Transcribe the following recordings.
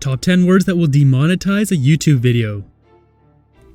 Top 10 words that will demonetize a YouTube video.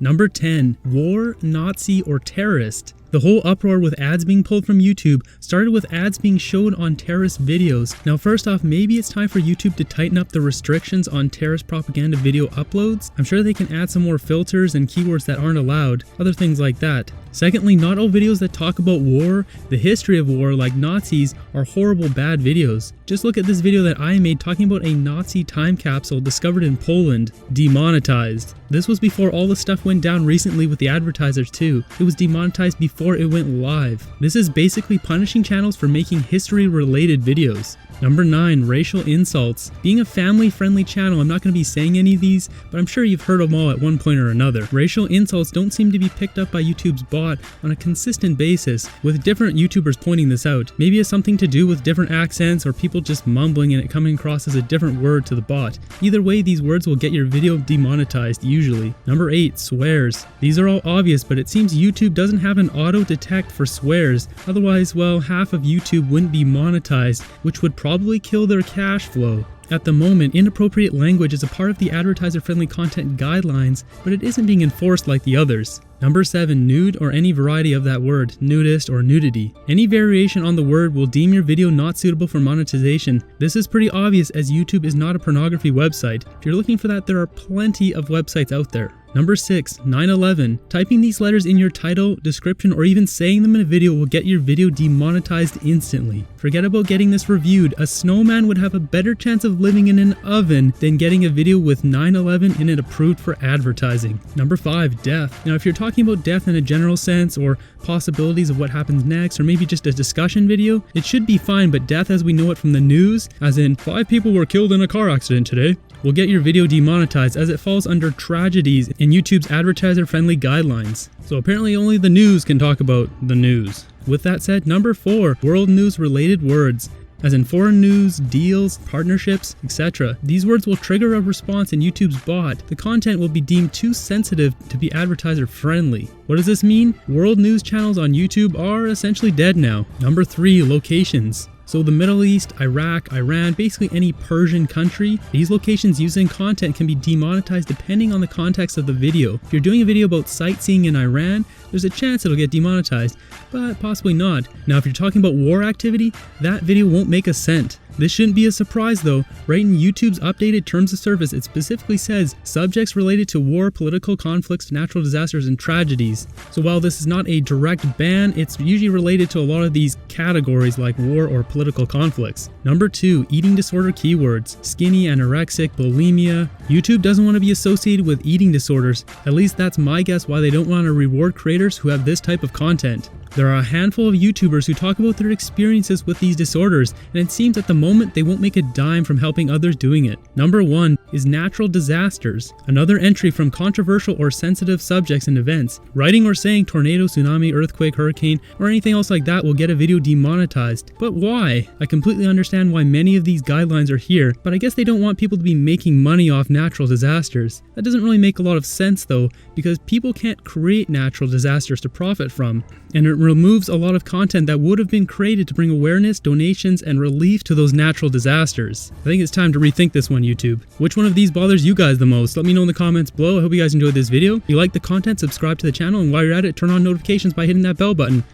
Number 10. War, Nazi, or terrorist. The whole uproar with ads being pulled from YouTube started with ads being showed on terrorist videos. Now first off, maybe it's time for YouTube to tighten up the restrictions on terrorist propaganda video uploads. I'm sure they can add some more filters and keywords that aren't allowed, other things like that. Secondly, not all videos that talk about war, the history of war, like Nazis, are horrible bad videos. Just look at this video that I made talking about a Nazi time capsule discovered in Poland, demonetized. This was before all the stuff went down recently with the advertisers too. It was demonetized before it went live. This is basically punishing channels for making history-related videos. Number 9. Racial insults. Being a family-friendly channel, I'm not going to be saying any of these, but I'm sure you've heard them all at one point or another. Racial insults don't seem to be picked up by YouTube's bot on a consistent basis, with different YouTubers pointing this out. Maybe it's something to do with different accents or people just mumbling and it coming across as a different word to the bot. Either way, these words will get your video demonetized usually. Number 8. Swears. These are all obvious, but it seems YouTube doesn't have an auto detect for swears. Otherwise, well, half of YouTube wouldn't be monetized, which would probably kill their cash flow. At the moment, inappropriate language is a part of the advertiser-friendly content guidelines, but it isn't being enforced like the others. Number 7. Nude, or any variety of that word, nudist or nudity. Any variation on the word will deem your video not suitable for monetization. This is pretty obvious as YouTube is not a pornography website. If you're looking for that, there are plenty of websites out there. Number 6. 9/11. Typing these letters in your title, description, or even saying them in a video will get your video demonetized instantly. Forget about getting this reviewed. A snowman would have a better chance of living in an oven than getting a video with 9/11 in it approved for advertising. Number 5. Death. Now if you're talking about death in a general sense or possibilities of what happens next or maybe just a discussion video, it should be fine, but death as we know it from the news, as in 5 people were killed in a car accident today, will get your video demonetized as it falls under tragedies in YouTube's advertiser-friendly guidelines. So apparently only the news can talk about the news. With that said, number 4, world news related words. As in foreign news, deals, partnerships, etc. These words will trigger a response in YouTube's bot. The content will be deemed too sensitive to be advertiser friendly. What does this mean? World news channels on YouTube are essentially dead now. Number 3, locations. So the Middle East, Iraq, Iran, basically any Persian country, these locations used in content can be demonetized depending on the context of the video. If you're doing a video about sightseeing in Iran, there's a chance it'll get demonetized, but possibly not. Now if you're talking about war activity, that video won't make a cent. This shouldn't be a surprise though. Right in YouTube's updated terms of service, it specifically says subjects related to war, political conflicts, natural disasters, and tragedies. So while this is not a direct ban, it's usually related to a lot of these categories like war or political conflicts. Number 2, eating disorder keywords. Skinny, anorexic, bulimia. YouTube doesn't want to be associated with eating disorders. At least that's my guess why they don't want to reward creators who have this type of content. There are a handful of YouTubers who talk about their experiences with these disorders, and it seems at the moment they won't make a dime from helping others doing it. Number 1 is natural disasters. Another entry from controversial or sensitive subjects and events. Writing or saying tornado, tsunami, earthquake, hurricane, or anything else like that will get a video demonetized. But why? I completely understand why many of these guidelines are here, but I guess they don't want people to be making money off natural disasters. That doesn't really make a lot of sense though, because people can't create natural disasters to profit from, and it removes a lot of content that would have been created to bring awareness, donations, and relief to those natural disasters. I think it's time to rethink this one, YouTube. Which one of these bothers you guys the most? Let me know in the comments below. I hope you guys enjoyed this video. If you like the content, subscribe to the channel, and while you're at it, turn on notifications by hitting that bell button.